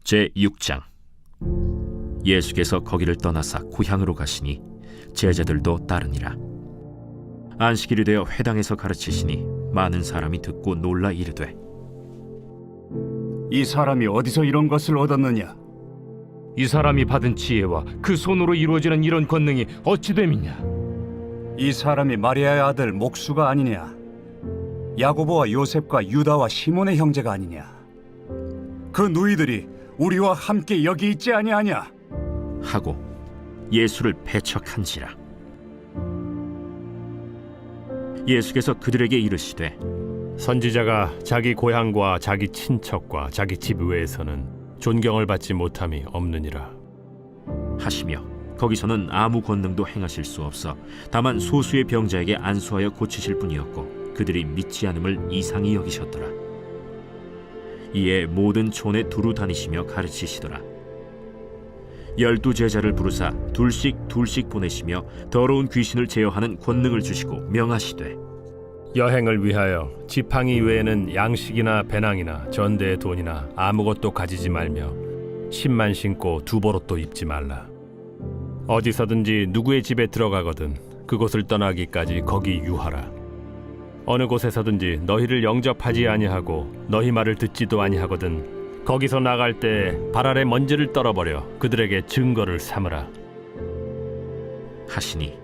제6장. 예수께서 거기를 떠나사 고향으로 가시니 제자들도 따르니라. 안식일이 되어 회당에서 가르치시니 많은 사람이 듣고 놀라 이르되, 이 사람이 어디서 이런 것을 얻었느냐? 이 사람이 받은 지혜와 그 손으로 이루어지는 이런 권능이 어찌 됨이냐? 이 사람이 마리아의 아들 목수가 아니냐? 야고보와 요셉과 유다와 시몬의 형제가 아니냐? 그 누이들이 우리와 함께 여기 있지 아니하냐? 하고 예수를 배척한지라. 예수께서 그들에게 이르시되, 선지자가 자기 고향과 자기 친척과 자기 집 외에서는 존경을 받지 못함이 없느니라. 하시며 거기서는 아무 권능도 행하실 수 없어 다만 소수의 병자에게 안수하여 고치실 뿐이었고 그들이 믿지 않음을 이상히 여기셨더라. 이에 모든 촌에 두루 다니시며 가르치시더라. 12 제자를 부르사 둘씩 보내시며 더러운 귀신을 제어하는 권능을 주시고 명하시되, 여행을 위하여 지팡이 외에는 양식이나 배낭이나 전대의 돈이나 아무것도 가지지 말며 신만 신고 두보롯도 입지 말라. 어디서든지 누구의 집에 들어가거든 그곳을 떠나기까지 거기 유하라. 어느 곳에서든지 너희를 영접하지 아니하고 너희 말을 듣지도 아니하거든 거기서 나갈 때 발 아래 먼지를 떨어버려 그들에게 증거를 삼으라. 하시니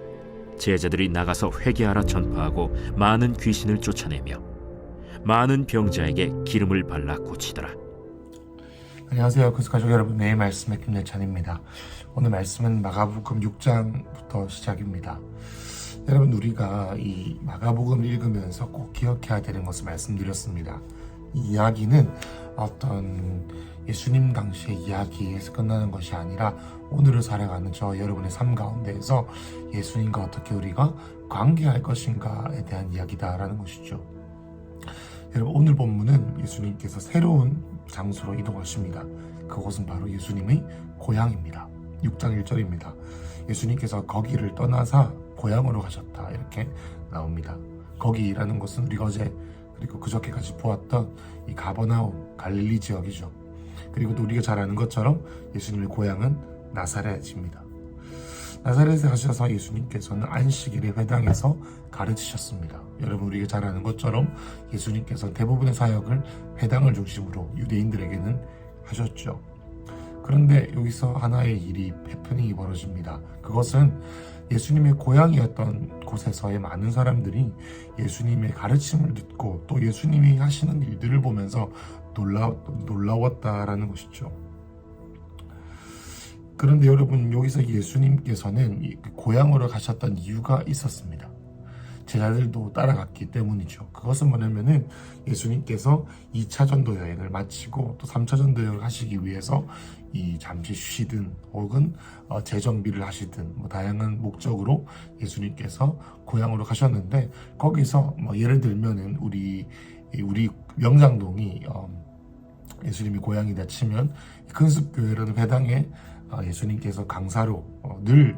제자들이 나가서 회개하라 전파하고 많은 귀신을 쫓아내며 많은 병자에게 기름을 발라 고치더라. 안녕하세요. 그리스도 가족 여러분, 매일 말씀의 김예찬입니다. 오늘 말씀은 마가복음 6장부터 시작입니다. 여러분, 우리가 이 마가복음을 읽으면서 꼭 기억해야 되는 것을 말씀드렸습니다. 이 이야기는 어떤 예수님 당시의 이야기에서 끝나는 것이 아니라 오늘을 살아가는 저 여러분의 삶 가운데에서 예수님과 어떻게 우리가 관계할 것인가에 대한 이야기다라는 것이죠. 여러분, 오늘 본문은 예수님께서 새로운 장소로 이동하십니다. 그곳은 바로 예수님의 고향입니다. 6장 1절입니다. 예수님께서 거기를 떠나사 고향으로 가셨다, 이렇게 나옵니다. 거기라는 것은 우리가 어제 그리고 그저께까지 보았던 이 가버나움, 갈릴리 지역이죠. 그리고 또 우리가 잘 아는 것처럼 예수님의 고향은 나사렛입니다. 나사렛에 가셔서 예수님께서는 안식일에 회당에서 가르치셨습니다. 여러분, 우리가 잘 아는 것처럼 예수님께서 대부분의 사역을 회당을 중심으로 유대인들에게는 하셨죠. 그런데 여기서 하나의 일이, 해프닝이 벌어집니다. 그것은 예수님의 고향이었던 곳에서의 많은 사람들이 예수님의 가르침을 듣고 또 예수님이 하시는 일들을 보면서 놀라웠다라는 것이죠. 그런데 여러분, 여기서 예수님께서는 고향으로 가셨던 이유가 있었습니다. 제자들도 따라갔기 때문이죠. 그것은 뭐냐면은 예수님께서 2차 전도 여행을 마치고 또 3차 전도 여행을 하시기 위해서 이 잠시 쉬시든 혹은 재정비를 하시든 뭐 다양한 목적으로 예수님께서 고향으로 가셨는데, 거기서 뭐 예를 들면은 우리 명장동이 예수님이 고향이다 치면 근습교회라는 회당에 예수님께서 강사로 늘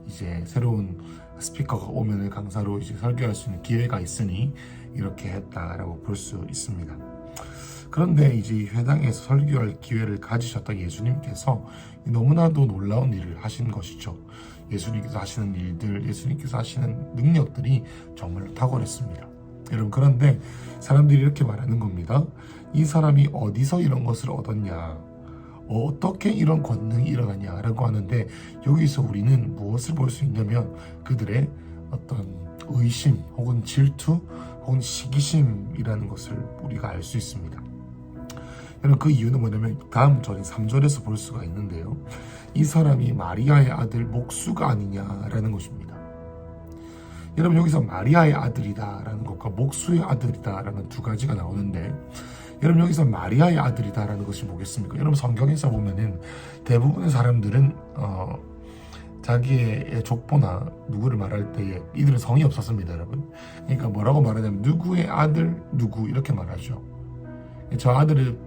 이제 새로운 스피커가 오면 강사로 이제 설교할 수 있는 기회가 있으니 이렇게 했다라고 볼 수 있습니다. 그런데 이제 회당에서 설교할 기회를 가지셨던 예수님께서 너무나도 놀라운 일을 하신 것이죠. 예수님께서 하시는 일들, 예수님께서 하시는 능력들이 정말로 탁월했습니다. 여러분, 그런데 사람들이 이렇게 말하는 겁니다. 이 사람이 어디서 이런 것을 얻었냐, 어떻게 이런 권능이 일어나냐라고 하는데, 여기서 우리는 무엇을 볼 수 있냐면 그들의 어떤 의심 혹은 질투 혹은 시기심이라는 것을 우리가 알 수 있습니다. 여러분, 그 이유는 뭐냐면 다음 절인 3절에서 볼 수가 있는데요. 이 사람이 마리아의 아들 목수가 아니냐라는 것입니다. 여러분, 여기서 마리아의 아들이다라는 것과 목수의 아들이다라는 두 가지가 나오는데, 여러분, 여기서 마리아의 아들이다라는 것이 뭐겠습니까? 여러분, 성경에서 보면은 대부분의 사람들은 자기의 족보나 누구를 말할 때에 이들은 성이 없었습니다, 여러분. 그러니까 뭐라고 말하냐면 누구의 아들 누구 이렇게 말하죠. 저 아들을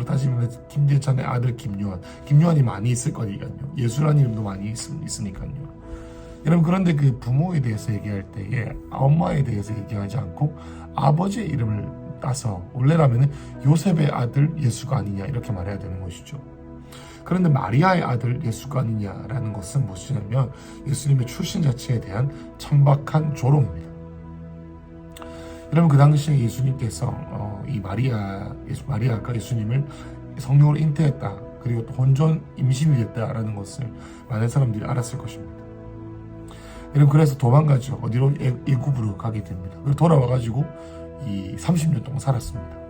따지면 김재찬의 아들 김요한이 많이 있을 거니까요. 예수라는 이름도 많이 있으니까요. 여러분, 그런데 그 부모에 대해서 얘기할 때에 엄마에 대해서 얘기하지 않고 아버지의 이름을 따서 원래라면 요셉의 아들 예수가 아니냐 이렇게 말해야 되는 것이죠. 그런데 마리아의 아들 예수가 아니냐라는 것은 무엇이냐면 예수님의 출신 자체에 대한 천박한 조롱입니다. 여러분 그 당시에 예수님께서 이 마리아가 예수님을 성령으로 잉태했다, 그리고 또 혼전 임신이 됐다라는 것을 많은 사람들이 알았을 것입니다. 여러분 그래서 도망가죠. 어디로? 애굽으로 가게 됩니다. 그리고 돌아와가지고 이 30년 동안 살았습니다.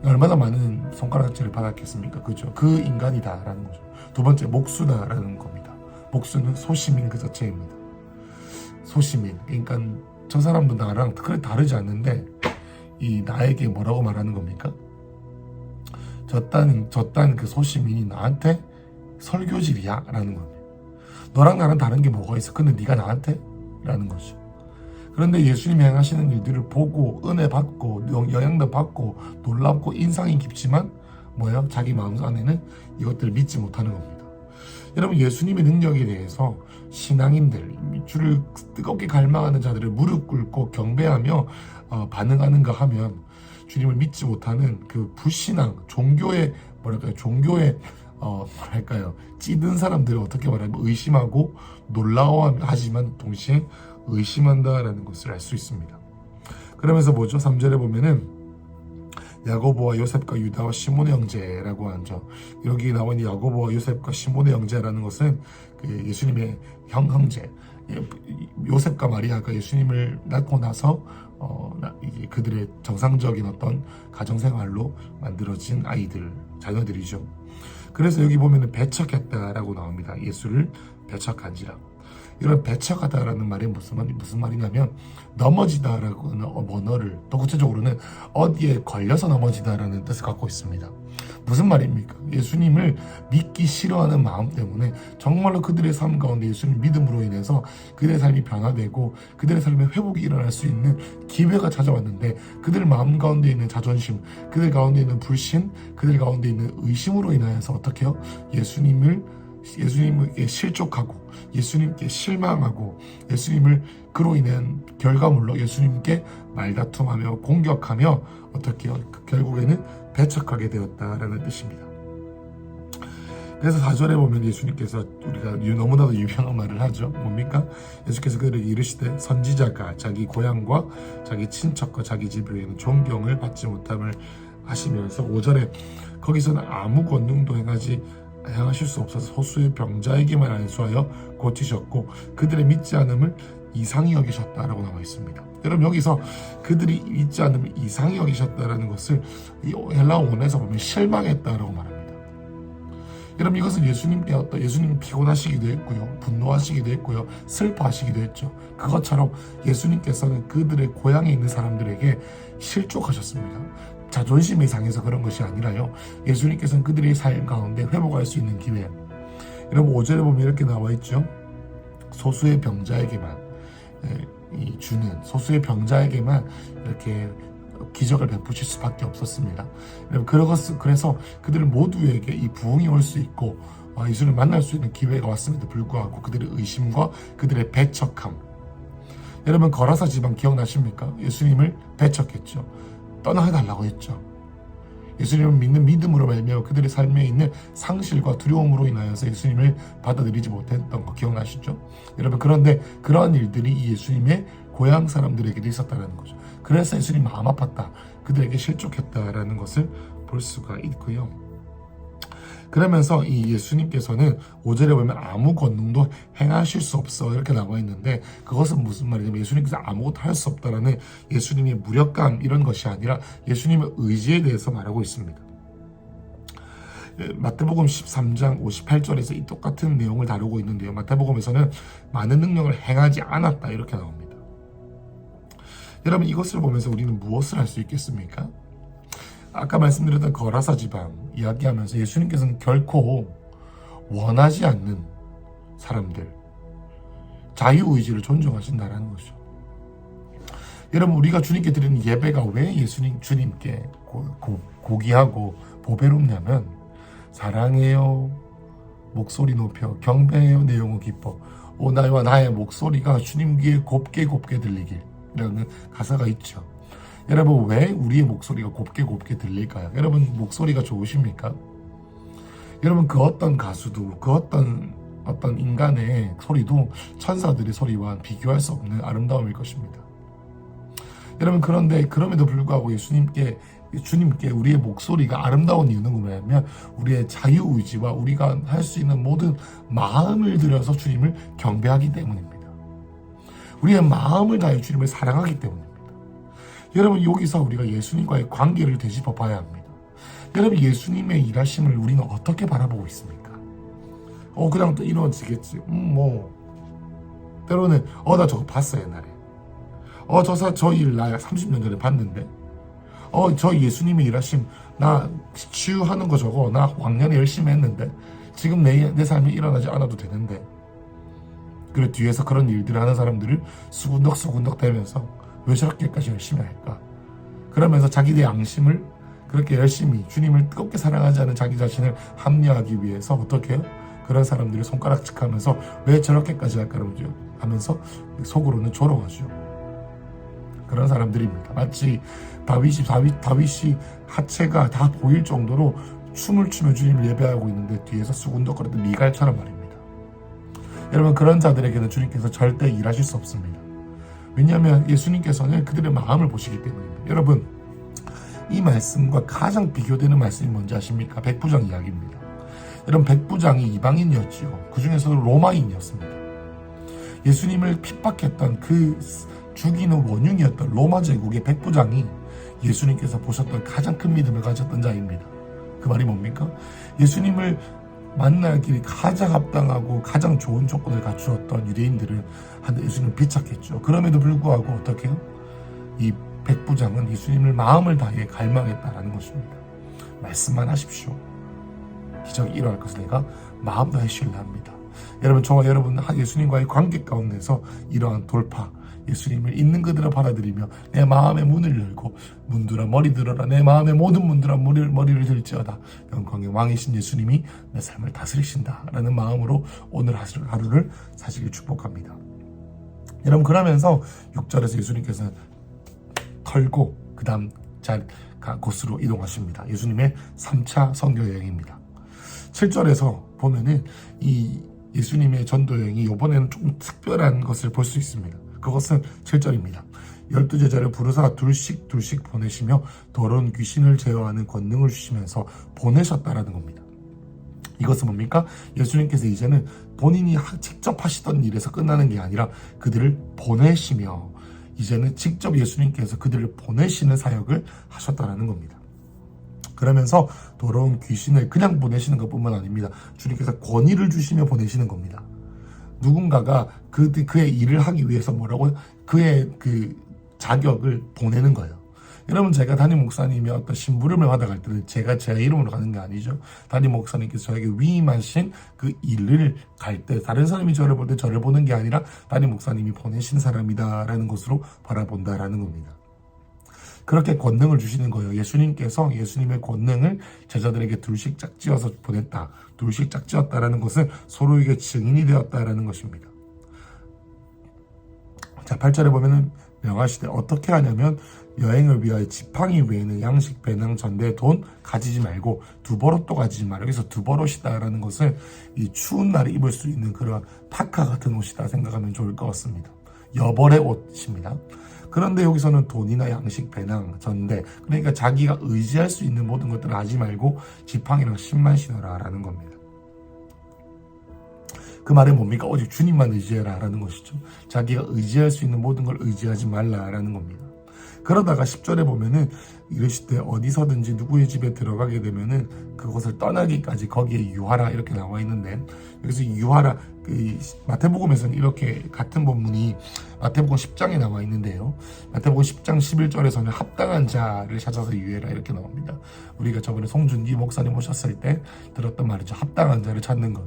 얼마나 많은 손가락질을 받았겠습니까? 그죠? 그 인간이다라는 거죠. 두 번째, 목수다라는 겁니다. 목수는 소시민 그 자체입니다. 소시민. 그러니까 저 사람도 나랑 그래 다르지 않는데 이 나에게 뭐라고 말하는 겁니까? 저딴 그 소시민이 나한테 설교질이야 라는 겁니다. 너랑 나랑 다른 게 뭐가 있어? 근데 네가 나한테? 라는 거죠. 그런데 예수님이 행하시는 일들을 보고 은혜 받고 영향도 받고 놀랍고 인상이 깊지만 뭐예요? 자기 마음 안에는 이것들을 믿지 못하는 겁니다. 여러분 예수님의 능력에 대해서 신앙인들, 주를 뜨겁게 갈망하는 자들을 무릎 꿇고 경배하며 반응하는가 하면 주님을 믿지 못하는 그 불신앙, 종교의 찌든 사람들을 어떻게 말하면 의심하고 놀라워하지만 동시에 의심한다라는 것을 알 수 있습니다. 그러면서 뭐죠? 3절에 보면은 야고보와 요셉과 유다와 시몬의 형제라고 하죠. 여기 나와 있는 야고보와 요셉과 시몬의 형제라는 것은 그 예수님의 형제, 요셉과 마리아가 예수님을 낳고 나서 그들의 정상적인 어떤 가정생활로 만들어진 자녀들이죠. 그래서 여기 보면은 배척했다라고 나옵니다. 예수를 배척한지라. 이런 배척하다라는 말이 무슨 말이냐면 넘어지다라고 하는 언어를, 또 구체적으로는 어디에 걸려서 넘어지다라는 뜻을 갖고 있습니다. 무슨 말입니까? 예수님을 믿기 싫어하는 마음 때문에 정말로 그들의 삶 가운데 예수님 믿음으로 인해서 그들의 삶이 변화되고 그들의 삶에 회복이 일어날 수 있는 기회가 찾아왔는데 그들 마음 가운데 있는 자존심, 그들 가운데 있는 불신, 그들 가운데 있는 의심으로 인하여서 어떻게 해요? 예수님에게 실족하고 예수님께 실망하고 예수님을 그로 인한 결과물로 예수님께 말다툼하며 공격하며 어떻게 해요? 결국에는 배척하게 되었다라는 뜻입니다. 그래서 4절에 보면 예수님께서 우리가 너무나도 유명한 말을 하죠. 뭡니까? 예수께서 그들에게 이르시되 선지자가 자기 고향과 자기 친척과 자기 집에 있는 존경을 받지 못함을 하시면서 5절에 거기서는 아무 권능도 행하실 수 없어서 소수의 병자에게만 안수하여 고치셨고 그들의 믿지 않음을 이상히 여기셨다라고 나와 있습니다. 여러분 여기서 그들이 믿지 않음을 이상히 여기셨다라는 것을 이 헬라어 원에서 보면 실망했다라고 말합니다. 여러분 이것은 예수님 피곤하시기도 했고요, 분노하시기도 했고요, 슬퍼하시기도 했죠. 그것처럼 예수님께서는 그들의 고향에 있는 사람들에게 실족하셨습니다. 자존심이 상해서 그런 것이 아니라요, 예수님께서는 그들의 삶 가운데 회복할 수 있는 기회. 여러분 5절에 보면 이렇게 나와 있죠. 소수의 병자에게만 주는 소수의 병자에게만 이렇게 기적을 베푸실 수밖에 없었습니다. 그래서 그들 모두에게 이 부흥이 올 수 있고 예수를 만날 수 있는 기회가 왔음에도 불구하고 그들의 의심과 그들의 배척함. 여러분 거라사 지방 기억나십니까? 예수님을 배척했죠. 떠나달라고 했죠. 예수님을 믿는 믿음으로 말미암아 그들의 삶에 있는 상실과 두려움으로 인하여서 예수님을 받아들이지 못했던 거 기억나시죠? 여러분 그런데 그러한 일들이 이 예수님의 고향 사람들에게도 있었다는 거죠. 그래서 예수님 마음 아팠다, 그들에게 실족했다라는 것을 볼 수가 있고요. 그러면서 이 예수님께서는 5절에 보면 아무 권능도 행하실 수 없어 이렇게 나와 있는데 그것은 무슨 말이냐면 예수님께서 아무것도 할 수 없다라는 예수님의 무력감 이런 것이 아니라 예수님의 의지에 대해서 말하고 있습니다. 마태복음 13장 58절에서 이 똑같은 내용을 다루고 있는데요. 마태복음에서는 많은 능력을 행하지 않았다 이렇게 나옵니다. 여러분 이것을 보면서 우리는 무엇을 할 수 있겠습니까? 아까 말씀드렸던 거라사 지방 이야기하면서 예수님께서는 결코 원하지 않는 사람들, 자유의지를 존중하신다는 것이죠. 여러분 우리가 주님께 드리는 예배가 왜 주님께 고귀하고 보배롭냐면 사랑해요, 목소리 높여, 경배해요, 내용은 기뻐, 나와 나의 목소리가 주님 귀에 곱게 들리길 이라는 가사가 있죠. 여러분, 왜 우리의 목소리가 곱게 들릴까요? 여러분, 목소리가 좋으십니까? 여러분, 그 어떤 가수도, 그 어떤 인간의 소리도 천사들의 소리와 비교할 수 없는 아름다움일 것입니다. 여러분, 그런데 그럼에도 불구하고 주님께 우리의 목소리가 아름다운 이유는 뭐냐면 우리의 자유의지와 우리가 할 수 있는 모든 마음을 들여서 주님을 경배하기 때문입니다. 우리의 마음을 다해 주님을 사랑하기 때문입니다. 여러분, 여기서 우리가 예수님과의 관계를 되짚어 봐야 합니다. 여러분, 예수님의 일하심을 우리는 어떻게 바라보고 있습니까? 그냥 또 이루어지겠지. 때로는 나 저거 봤어 옛날에. 저 일 나 30년 전에 봤는데. 저 예수님의 일하심 나 치유하는 거 저거 나 왕년에 열심히 했는데 지금 내 삶이 일어나지 않아도 되는데. 그리고 뒤에서 그런 일들을 하는 사람들을 수군덕 대면서 왜 저렇게까지 열심히 할까? 그러면서 자기의 양심을 그렇게 열심히 주님을 뜨겁게 사랑하지 않은 자기 자신을 합리화하기 위해서 어떻게 해요? 그런 사람들을 손가락질하면서 왜 저렇게까지 할까 하면서 속으로는 조롱하죠. 그런 사람들입니다. 마치 다윗이 하체가 다 보일 정도로 춤을 추며 주님을 예배하고 있는데 뒤에서 수군덕거리던 미갈처럼 말입니다. 여러분, 그런 자들에게는 주님께서 절대 일하실 수 없습니다. 왜냐하면 예수님께서는 그들의 마음을 보시기 때문입니다. 여러분, 이 말씀과 가장 비교되는 말씀이 뭔지 아십니까? 백부장 이야기입니다. 여러분, 백부장이 이방인이었지요. 그 중에서도 로마인이었습니다. 예수님을 핍박했던 그 죽이는 원흉이었던 로마 제국의 백부장이 예수님께서 보셨던 가장 큰 믿음을 가졌던 자입니다. 그 말이 뭡니까? 예수님을 만나기 가장 합당하고 가장 좋은 조건을 갖추었던 유대인들을 한데 예수님을 비착했죠. 그럼에도 불구하고 어떻게 해요? 이 백부장은 예수님을 마음을 다해 갈망했다라는 것입니다. 말씀만 하십시오. 기적이 일어날 것을 내가 마음 다해 신뢰합니다. 여러분, 저와 여러분은 예수님과의 관계 가운데서 이러한 돌파, 예수님을 있는 그대로 받아들이며 내 마음의 문을 열고 문들아 머리 들어라, 내 마음의 모든 문들아 머리를 들지어다, 영광의 왕이신 예수님이 내 삶을 다스리신다 라는 마음으로 오늘 하루를 사시길 축복합니다. 여러분, 그러면서 6절에서 예수님께서 털고 그 다음 곳으로 이동하십니다. 예수님의 3차 선교 여행입니다. 7절에서 보면은 이 예수님의 전도 여행이 이번에는 좀 특별한 것을 볼 수 있습니다. 그것은 7절입니다. 12제자를 부르사 둘씩 보내시며 더러운 귀신을 제어하는 권능을 주시면서 보내셨다라는 겁니다. 이것은 뭡니까? 예수님께서 이제는 본인이 직접 하시던 일에서 끝나는 게 아니라 그들을 보내시며 이제는 직접 예수님께서 그들을 보내시는 사역을 하셨다라는 겁니다. 그러면서 더러운 귀신을 그냥 보내시는 것뿐만 아닙니다. 주님께서 권위를 주시며 보내시는 겁니다. 누군가가 그의 일을 하기 위해서 그의 그 자격을 보내는 거예요. 여러분, 제가 담임 목사님이 어떤 심부름을 받아갈 때는 제가 제 이름으로 가는 게 아니죠. 담임 목사님께서 저에게 위임하신 그 일을 갈 때 다른 사람이 저를 볼 때 저를 보는 게 아니라 담임 목사님이 보내신 사람이다라는 것으로 바라본다라는 겁니다. 그렇게 권능을 주시는 거예요. 예수님께서 예수님의 권능을 제자들에게 둘씩 짝지어서 보냈다. 둘씩 짝지었다라는 것은 서로에게 증인이 되었다라는 것입니다. 자, 8절에 보면은 명하시되 어떻게 하냐면 여행을 위하여 지팡이 외에는 양식, 배낭, 전대, 돈 가지지 말고 두버롯도 가지지 말고, 여기서 두버롯이다라는 것은 이 추운 날에 입을 수 있는 그런 파카 같은 옷이다 생각하면 좋을 것 같습니다. 여벌의 옷입니다. 그런데 여기서는 돈이나 양식, 배낭, 전대, 그러니까 자기가 의지할 수 있는 모든 것들을 하지 말고 지팡이랑 신만 신어라 라는 겁니다. 그 말은 뭡니까? 오직 주님만 의지해라 라는 것이죠. 자기가 의지할 수 있는 모든 걸 의지하지 말라라는 겁니다. 그러다가 10절에 보면은 이르시되 어디서든지 누구의 집에 들어가게 되면은 그곳을 떠나기까지 거기에 유하라 이렇게 나와 있는데, 여기서 유하라, 마태복음에서는 이렇게 같은 본문이 마태복음 10장에 나와 있는데요. 마태복음 10장 11절에서는 합당한 자를 찾아서 유해라 이렇게 나옵니다. 우리가 저번에 송준기 목사님 오셨을 때 들었던 말이죠. 합당한 자를 찾는 것.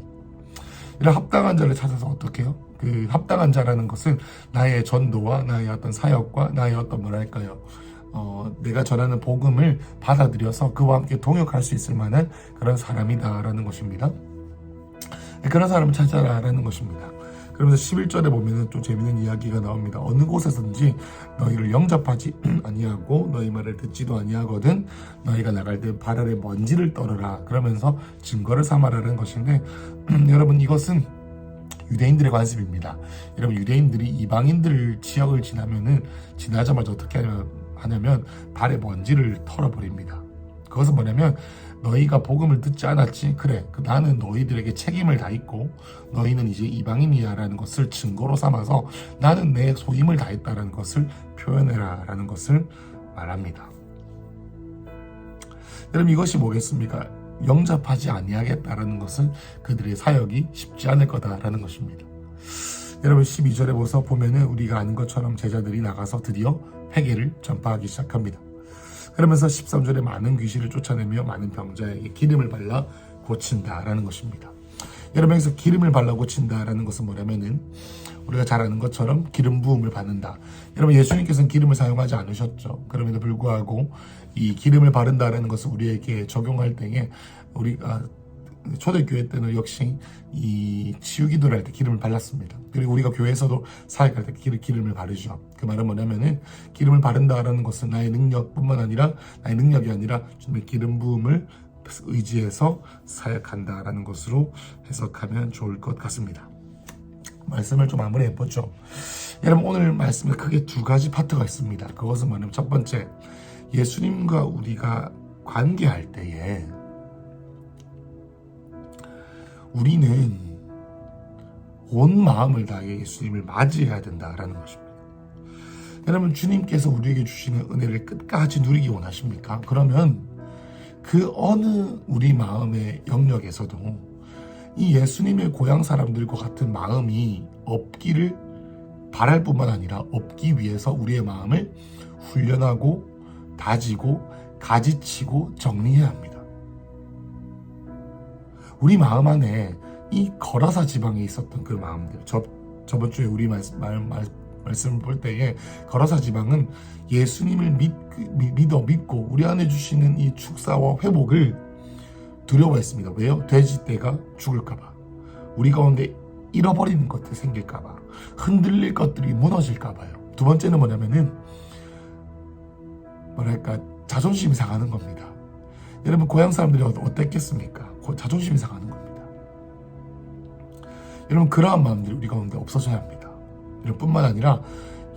이런 합당한 자를 찾아서 어떻게 해요? 그 합당한 자라는 것은 나의 전도와 나의 어떤 사역과 나의 어떤 내가 전하는 복음을 받아들여서 그와 함께 동역할 수 있을 만한 그런 사람이다라는 것입니다. 그런 사람을 찾아라라는 것입니다. 그러면서 11절에 보면은 또 재밌는 이야기가 나옵니다. 어느 곳에서든지 너희를 영접하지 아니하고 너희 말을 듣지도 아니하거든 너희가 나갈 때 발 아래 먼지를 떨어라. 그러면서 증거를 삼아라는 것인데 여러분 이것은 유대인들의 관습입니다. 여러분 유대인들이 이방인들 지역을 지나자마자 어떻게 하냐면 발에 먼지를 털어버립니다. 그것은 뭐냐면 너희가 복음을 듣지 않았지? 그래, 나는 너희들에게 책임을 다했고 너희는 이제 이방인이야 라는 것을 증거로 삼아서 나는 내 소임을 다했다라는 것을 표현해라 라는 것을 말합니다. 여러분 이것이 뭐겠습니까? 영접하지 아니하겠다라는 것은 그들의 사역이 쉽지 않을 거다라는 것입니다. 여러분 12절에 보면은 우리가 아는 것처럼 제자들이 나가서 드디어 회개를 전파하기 시작합니다. 그러면서 13절에 많은 귀신을 쫓아내며 많은 병자에게 기름을 발라 고친다라는 것입니다. 여러분 여기서 기름을 발라 고친다라는 것은 뭐냐면은 우리가 잘 아는 것처럼 기름 부음을 받는다. 여러분 예수님께서는 기름을 사용하지 않으셨죠. 그럼에도 불구하고 이 기름을 바른다라는 것을 우리에게 적용할 때에 우리가 초대교회 때는 역시 이 치유기도를 할 때 기름을 발랐습니다. 그리고 우리가 교회에서도 사역할 때 기름을 바르죠. 그 말은 뭐냐면은 기름을 바른다라는 것은 나의 능력뿐만 아니라 나의 능력이 아니라 주님의 기름 부음을 의지해서 사역한다라는 것으로 해석하면 좋을 것 같습니다. 말씀을 좀 마무리해 보죠. 여러분 오늘 말씀에 크게 두 가지 파트가 있습니다. 그것은 뭐냐면 첫 번째 예수님과 우리가 관계할 때에 우리는 온 마음을 다해 예수님을 맞이해야 된다라는 것입니다. 여러분 주님께서 우리에게 주시는 은혜를 끝까지 누리기 원하십니까? 그러면 그 어느 우리 마음의 영역에서도 이 예수님의 고향 사람들과 같은 마음이 없기를 바랄 뿐만 아니라 없기 위해서 우리의 마음을 훈련하고 다지고 가지치고 정리해야 합니다. 우리 마음 안에 이 거라사 지방에 있었던 그 마음들, 저번 주에 우리 말씀을 볼 때에 거라사 지방은 예수님을 믿고 우리 안에 주시는 이 축사와 회복을 두려워했습니다. 왜요? 돼지떼가 죽을까봐, 우리 가운데 잃어버리는 것들이 생길까봐, 흔들릴 것들이 무너질까봐요. 두 번째는 뭐냐면은 자존심이 상하는 겁니다. 여러분 고향 사람들이 어땠겠습니까? 자존심이 상하는 겁니다. 여러분 그러한 마음들이 우리 가운데 없어져야 합니다. 이런 뿐만 아니라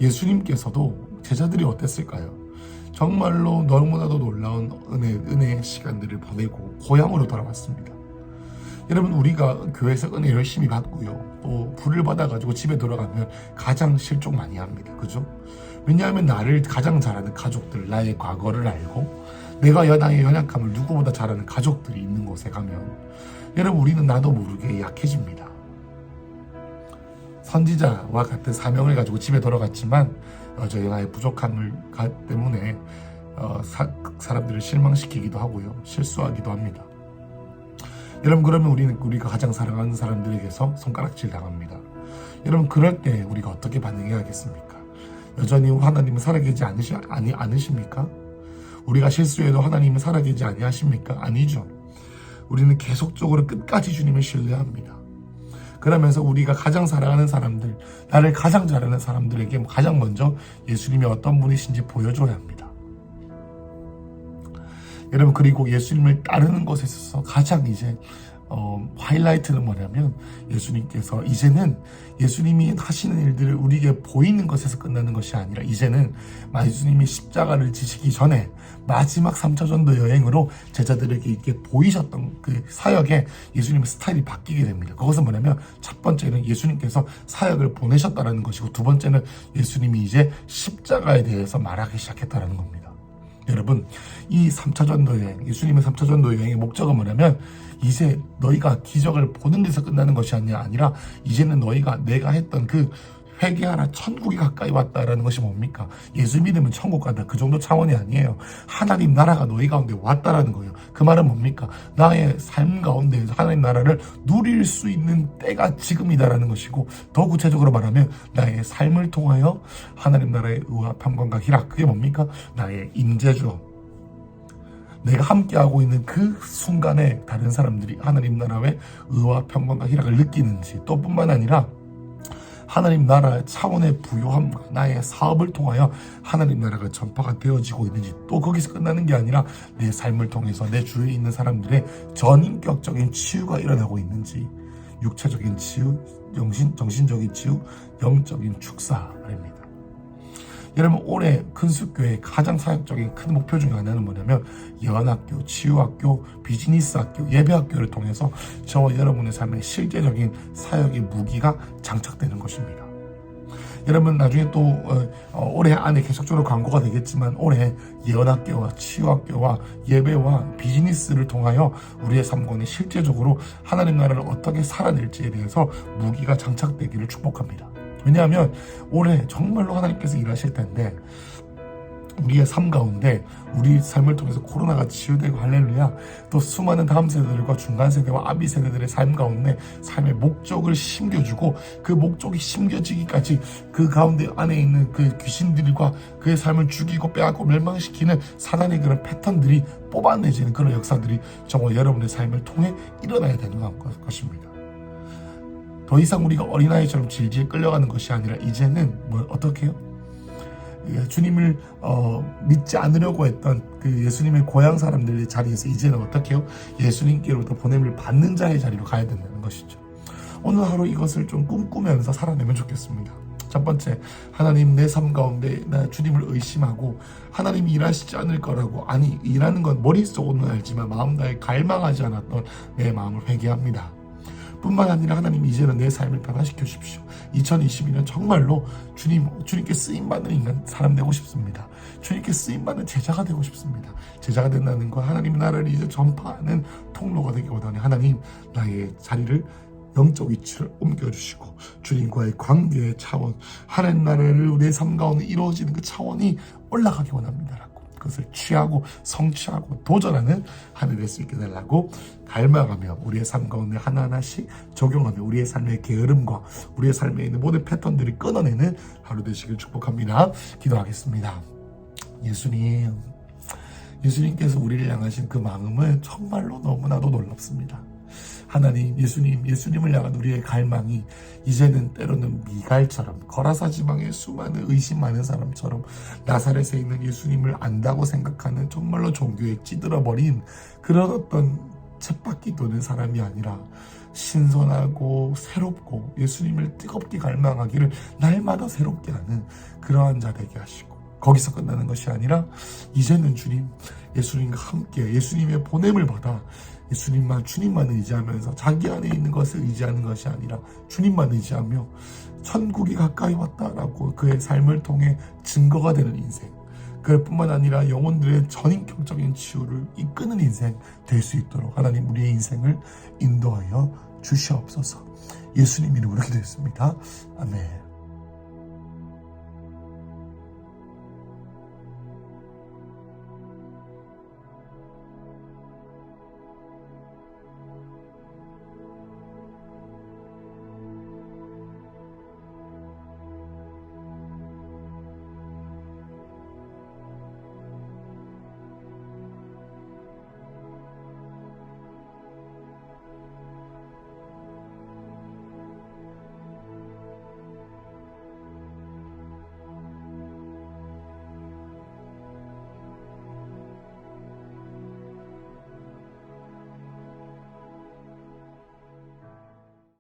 예수님께서도 제자들이 어땠을까요? 정말로 너무나도 놀라운 은혜의 시간들을 보내고 고향으로 돌아왔습니다. 여러분 우리가 교회에서 은혜 열심히 받고요, 또 불을 받아가지고 집에 돌아가면 가장 실족 많이 합니다. 그죠? 왜냐하면 나를 가장 잘 아는 가족들, 나의 과거를 알고 내가 나의 연약함을 누구보다 잘 아는 가족들이 있는 곳에 가면 여러분 우리는 나도 모르게 약해집니다. 선지자와 같은 사명을 가지고 집에 돌아갔지만 여전히 나의 부족함을 때문에 사람들을 실망시키기도 하고요, 실수하기도 합니다. 여러분 그러면 우리가 가장 사랑하는 사람들에게서 손가락질 당합니다. 여러분 그럴 때 우리가 어떻게 반응해야겠습니까? 여전히 하나님은 살아계지 않으십니까? 우리가 실수해도 하나님은 살아계지 아니하십니까? 아니죠. 우리는 계속적으로 끝까지 주님을 신뢰합니다. 그러면서 우리가 가장 사랑하는 사람들, 나를 가장 잘 아는 사람들에게 가장 먼저 예수님이 어떤 분이신지 보여줘야 합니다. 여러분 그리고 예수님을 따르는 것에 있어서 가장 이제 하이라이트는 뭐냐면 예수님께서 이제는 예수님이 하시는 일들을 우리에게 보이는 것에서 끝나는 것이 아니라 이제는 예수님이 십자가를 지시기 전에 마지막 3차 전도 여행으로 제자들에게 이렇게 보이셨던 그 사역에 예수님의 스타일이 바뀌게 됩니다. 그것은 뭐냐면 첫 번째는 예수님께서 사역을 보내셨다는 것이고, 두 번째는 예수님이 이제 십자가에 대해서 말하기 시작했다는 겁니다. 여러분 이 3차 전도 여행, 예수님의 3차 전도 여행의 목적은 뭐냐면 이제 너희가 기적을 보는 데서 끝나는 것이 아니라 이제는 너희가 내가 했던 그 회개하라, 천국이 가까이 왔다라는 것이 뭡니까? 예수 믿으면 천국 간다, 그 정도 차원이 아니에요. 하나님 나라가 너희 가운데 왔다라는 거예요. 그 말은 뭡니까? 나의 삶 가운데에서 하나님 나라를 누릴 수 있는 때가 지금이다라는 것이고, 더 구체적으로 말하면 나의 삶을 통하여 하나님 나라의 의와 평강과 희락, 그게 뭡니까? 나의 임재주, 내가 함께하고 있는 그 순간에 다른 사람들이 하나님 나라의 의와 평강과 희락을 느끼는지, 또 뿐만 아니라 하나님 나라 차원의 부요함과 나의 사업을 통하여 하나님 나라가 전파가 되어지고 있는지, 또 거기서 끝나는 게 아니라 내 삶을 통해서 내 주위에 있는 사람들의 전인격적인 치유가 일어나고 있는지, 육체적인 치유, 정신적인 치유, 영적인 축사 말입니다. 여러분, 올해 큰숲교회의 가장 사역적인 큰 목표 중에 하나는 뭐냐면 예언학교, 치유학교, 비즈니스학교, 예배학교를 통해서 저와 여러분의 삶에 실제적인 사역의 무기가 장착되는 것입니다. 여러분, 나중에 또 올해 안에 계속적으로 광고가 되겠지만 올해 예언학교와 치유학교와 예배와 비즈니스를 통하여 우리의 삶 가운데 실제적으로 하나님 나라를 어떻게 살아낼지에 대해서 무기가 장착되기를 축복합니다. 왜냐하면 올해 정말로 하나님께서 일하실 텐데, 우리의 삶 가운데 우리 삶을 통해서 코로나가 치유되고 할렐루야, 또 수많은 다음 세대들과 중간 세대와 아비 세대들의 삶 가운데 삶의 목적을 심겨주고, 그 목적이 심겨지기까지 그 가운데 안에 있는 그 귀신들과 그의 삶을 죽이고 빼앗고 멸망시키는 사단의 그런 패턴들이 뽑아내지는 그런 역사들이 정말 여러분의 삶을 통해 일어나야 되는 것입니다. 더 이상 우리가 어린아이처럼 질질 끌려가는 것이 아니라 이제는 어떻게 해요? 주님을 믿지 않으려고 했던 그 예수님의 고향 사람들의 자리에서 이제는 어떻게 해요? 예수님께로부터 보냄을 받는 자의 자리로 가야 된다는 것이죠. 오늘 하루 이것을 좀 꿈꾸면서 살아내면 좋겠습니다. 첫 번째, 하나님, 내 삶 가운데 나 주님을 의심하고 하나님이 일하시지 않을 거라고, 아니 일하는 건 머릿속으로는 알지만 마음 다해 갈망하지 않았던 내 마음을 회개합니다. 뿐만 아니라 하나님, 이제는 내 삶을 변화시켜 주십시오. 2022년 정말로 주님께 쓰임받는 사람 되고 싶습니다. 주님께 쓰임받는 제자가 되고 싶습니다. 제자가 된다는 건 하나님 나라를 이제 전파하는 통로가 되기 원하니 하나님, 나의 자리를 영적 위치를 옮겨주시고 주님과의 관계의 차원, 하나님 나라를 우리의 삶 가운데 이루어지는 그 차원이 올라가기 원합니다라고, 그것을 취하고 성취하고 도전하는 하늘 될 수 있게 달라고 닮아가며 우리의 삶 가운데 하나하나씩 적용하며 우리의 삶의 게으름과 우리의 삶에 있는 모든 패턴들을 끊어내는 하루 되시길 축복합니다. 기도하겠습니다. 예수님께서 우리를 향하신 그 마음은 정말로 너무나도 놀랍습니다. 하나님, 예수님을 향한 우리의 갈망이 이제는 때로는 미갈처럼, 거라사 지방의 수많은 의심 많은 사람처럼 나사렛에 있는 예수님을 안다고 생각하는 정말로 종교에 찌들어버린 그런 어떤 쳇바퀴 도는 사람이 아니라 신선하고 새롭고 예수님을 뜨겁게 갈망하기를 날마다 새롭게 하는 그러한 자 되게 하시고, 거기서 끝나는 것이 아니라 이제는 예수님과 함께 예수님의 보냄을 받아 주님만 의지하면서 자기 안에 있는 것을 의지하는 것이 아니라 주님만 의지하며 천국이 가까이 왔다라고 그의 삶을 통해 증거가 되는 인생, 그뿐만 아니라 영혼들의 전인격적인 치유를 이끄는 인생 될 수 있도록 하나님, 우리의 인생을 인도하여 주시옵소서. 예수님 이름으로 기도했습니다. 아멘.